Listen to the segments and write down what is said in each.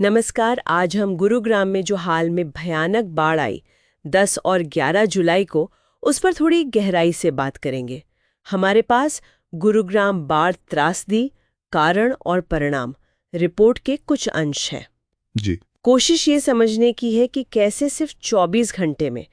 नमस्कार। आज हम गुरुग्राम में जो हाल में भयानक बाढ़ आई 10 और 11 जुलाई को, उस पर थोड़ी गहराई से बात करेंगे। हमारे पास गुरुग्राम बाढ़ त्रासदी, कारण और परिणाम रिपोर्ट के कुछ अंश हैं। जी। कोशिश ये समझने की है कि कैसे सिर्फ 24 घंटे में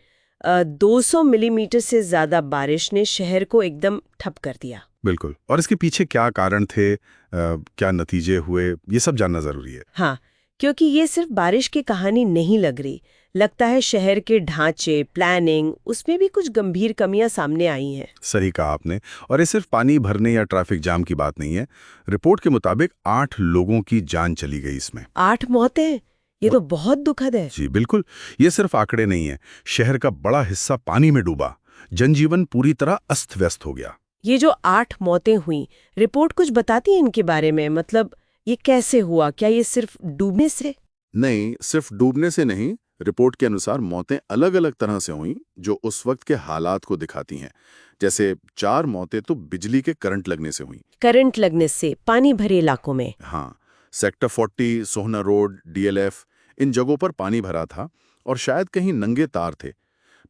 200 मिलीमीटर से ज्यादा बारिश ने शहर को एकदम ठप कर दिया। बिल्कुल। और इसके पीछे क्या कारण थे, क्या नतीजे हुए, ये सब जानना जरूरी है। हाँ, क्योंकि ये सिर्फ बारिश की कहानी नहीं लग रही। लगता है शहर के ढांचे, प्लानिंग, उसमें भी कुछ गंभीर कमियां सामने आई हैं। सही कहा आपने। और ये सिर्फ पानी भरने या ट्रैफिक जाम की बात नहीं है। रिपोर्ट के मुताबिक 8 लोगों की जान चली गई इसमें। 8 मौतें, ये तो बहुत दुखद है। जी बिल्कुल। ये सिर्फ आंकड़े नहीं है। शहर का बड़ा हिस्सा पानी में डूबा, जनजीवन पूरी तरह अस्त व्यस्त हो गया। ये जो 8 मौतें हुई, रिपोर्ट कुछ बताती है इनके बारे में? मतलब ये कैसे हुआ? क्या ये सिर्फ डूबने से? नहीं, सिर्फ डूबने से नहीं। रिपोर्ट के अनुसार मौतें अलग अलग तरह से हुईं, जो उस वक्त के हालात को दिखाती हैं। जैसे 4 मौतें तो बिजली के करंट लगने से हुईं। करंट लगने से पानी भरे इलाकों में? हाँ, सेक्टर 40, सोहना रोड, डीएलएफ, इन जगहों पर पानी भरा था और शायद कहीं नंगे तार थे।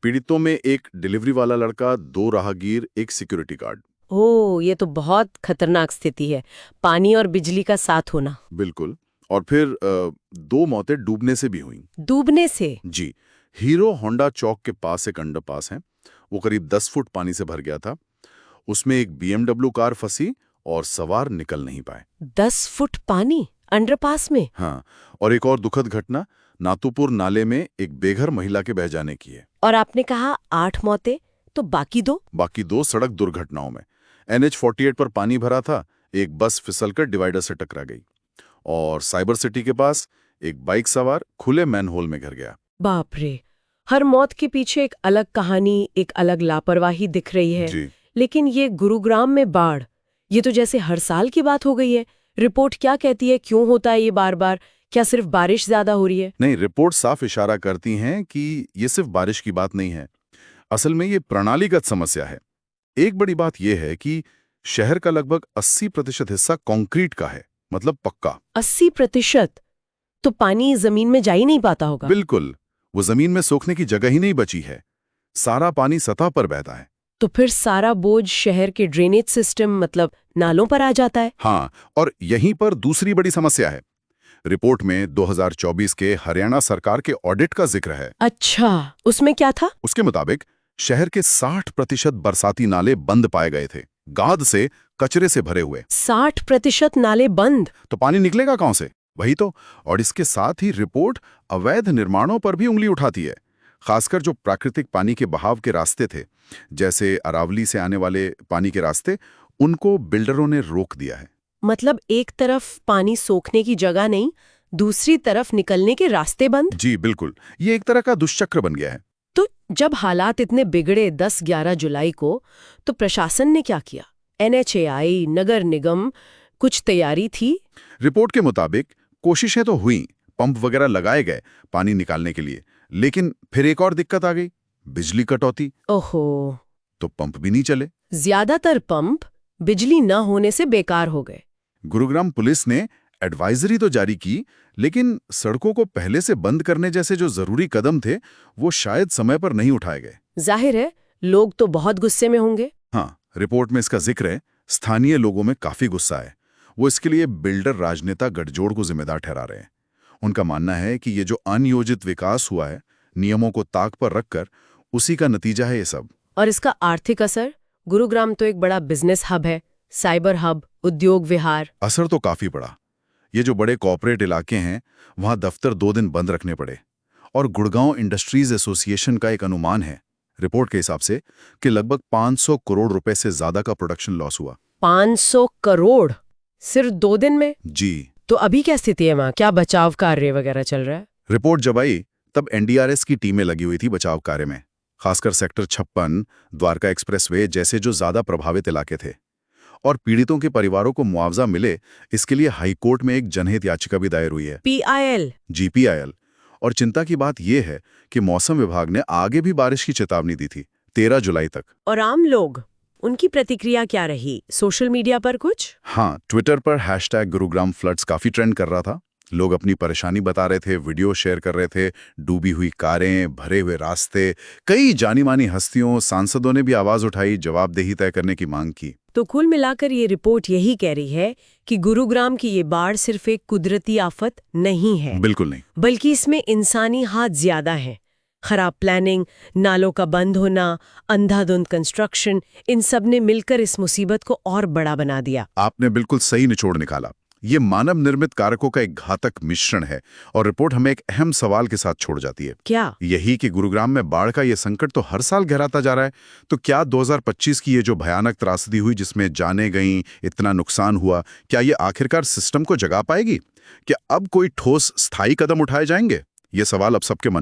पीड़ितों में एक डिलीवरी वाला लड़का, 2 राहगीर, एक सिक्योरिटी गार्ड। ओह, ये तो बहुत खतरनाक स्थिति है, पानी और बिजली का साथ होना। बिल्कुल। और फिर 2 मौतें डूबने से भी हुईं। डूबने से? जी। हीरो होंडा चौक के पास एक अंडरपास है, वो करीब 10 फुट पानी से भर गया था। उसमें एक बीएमडब्ल्यू कार फंसी और सवार निकल नहीं पाए। 10 फुट पानी अंडरपास में? हाँ। और एक और दुखद घटना नातूपुर नाले में एक बेघर महिला के बह जाने की है। और आपने कहा 8 मौतें, तो बाकी 2? बाकी 2 सड़क दुर्घटनाओं में। NH 48 पर पानी भरा था, एक बस फिसलकर डिवाइडर से टकरा गई। और साइबर सिटी के पास एक बाइक सवार खुले मैनहोल में गिर गया। बाप रे, हर मौत के पीछे एक अलग कहानी, एक अलग लापरवाही दिख रही है। जी। लेकिन ये गुरुग्राम में बाढ़, ये तो जैसे हर साल की बात हो गई है। रिपोर्ट क्या कहती है, क्यों होता है ये बार बार? क्या सिर्फ बारिश ज्यादा हो रही है? नहीं, रिपोर्ट साफ इशारा करती हैं कि ये सिर्फ बारिश की बात नहीं है। असल में ये प्रणालीगत समस्या है। एक बड़ी बात यह है कि शहर का लगभग 80% हिस्सा कंक्रीट का है, मतलब पक्का। 80%? तो पानी जमीन में जा ही नहीं पाता होगा। बिल्कुल। वो जमीन में सोखने की जगह ही नहीं बची है। सारा पानी सतह पर बहता है। तो फिर सारा बोझ शहर के ड्रेनेज सिस्टम, मतलब नालों पर आ जाता है। हाँ, और यहीं पर दूसरी बड़ी समस्या है। रिपोर्ट में 2024 के हरियाणा सरकार के ऑडिट का जिक्र है। अच्छा, उसमें क्या था? उसके मुताबिक शहर के 60% बरसाती नाले बंद पाए गए थे, गाद से, कचरे से भरे हुए। 60% नाले बंद? तो पानी निकलेगा कहां से? वही तो। और इसके साथ ही रिपोर्ट अवैध निर्माणों पर भी उंगली उठाती है, खासकर जो प्राकृतिक पानी के बहाव के रास्ते थे, जैसे अरावली से आने वाले पानी के रास्ते, उनको बिल्डरों ने रोक दिया है। मतलब एक तरफ पानी सोखने की जगह नहीं, दूसरी तरफ निकलने के रास्ते बंद? जी बिल्कुल। ये एक तरह का दुष्चक्र बन गया है। तो जब हालात इतने बिगड़े 10-11 जुलाई को, तो प्रशासन ने क्या किया? NHAI, नगर निगम, कुछ तैयारी थी? रिपोर्ट के मुताबिक कोशिशें तो हुई, पंप वगैरह लगाए गए पानी निकालने के लिए। लेकिन फिर एक और दिक्कत आ गई, बिजली कटौती। ओहो। तो पंप भी नहीं चले। ज्यादातर पंप बिजली न होने से बेकार हो गए। गुरुग्राम पुलिस ने एडवाइजरी तो जारी की, लेकिन सड़कों को पहले से बंद करने जैसे जो जरूरी कदम थे, वो शायद समय पर नहीं उठाए गए। जाहिर है, लोग तो बहुत गुस्से में होंगे। हाँ, रिपोर्ट में इसका जिक्र है। स्थानीय लोगों में काफी गुस्सा है। वो इसके लिए बिल्डर राजनेता गठजोड़ को जिम्मेदार ठहरा रहे हैं। उनका मानना है कि ये जो अनियोजित विकास हुआ है, नियमों को ताक पर रखकर, उसी का नतीजा है ये सब। और इसका आर्थिक असर? गुरुग्राम तो एक बड़ा बिजनेस हब है, साइबर हब, उद्योग विहार। असर तो काफी पड़ा। ये जो बड़े कॉर्पोरेट इलाके हैं, वहां दफ्तर 2 दिन बंद रखने पड़े। और गुड़गांव इंडस्ट्रीज एसोसिएशन का एक अनुमान है, रिपोर्ट के हिसाब से, कि लगभग 500 करोड़ रुपए से ज्यादा का प्रोडक्शन लॉस हुआ। 500 करोड़ सिर्फ 2 दिन में? जी। तो अभी क्या स्थिति है वहां? क्या बचाव कार्य वगैरह चल रहा है? रिपोर्ट जब आई तब NDRS की टीमें लगी हुई थी बचाव कार्य में, खासकर सेक्टर 56, द्वारका एक्सप्रेसवे जैसे जो ज्यादा प्रभावित इलाके थे। और पीड़ितों के परिवारों को मुआवजा मिले, इसके लिए हाईकोर्ट में एक जनहित याचिका भी दायर हुई है। PIL? GPIL। और चिंता की बात यह है कि मौसम विभाग ने आगे भी बारिश की चेतावनी दी थी, 13 जुलाई तक। और आम लोग, उनकी प्रतिक्रिया क्या रही? सोशल मीडिया पर कुछ? हाँ, ट्विटर पर #गुरुग्राम फ्लड्स काफी ट्रेंड कर रहा था। लोग अपनी परेशानी बता रहे थे, वीडियो शेयर कर रहे थे, डूबी हुई कारें, भरे हुए रास्ते। कई जानी-मानी हस्तियों, सांसदों ने भी आवाज उठाई, जवाबदेही तय करने की मांग की। तो कुल मिलाकर ये रिपोर्ट यही कह रही है कि गुरुग्राम की ये बाढ़ सिर्फ एक कुदरती आफत नहीं है, बिल्कुल नहीं। बल्कि इसमें इंसानी हाथ ज्यादा है। खराब प्लानिंग, नालों का बंद होना, अंधाधुंध कंस्ट्रक्शन, इन सब ने मिलकर इस मुसीबत को और बड़ा बना दिया। आपने बिल्कुल सही निचोड़ निकाला। ये मानव निर्मित कारकों का एक घातक मिश्रण है और रिपोर्ट हमें एक अहम सवाल के साथ छोड़ जाती है। क्या? यही कि गुरुग्राम में बाढ़ का ये संकट तो हर साल गहराता जा रहा है। तो क्या 2025 की ये जो भयानक त्रासदी हुई, जिसमें जानें गईं, इतना नुकसान हुआ, क्या ये आखिरकार सिस्टम को जगा पाएगी? क्या अब कोई ठोस स्थायी कदम उठाए जाएंगे? ये सवाल अब सबके मन में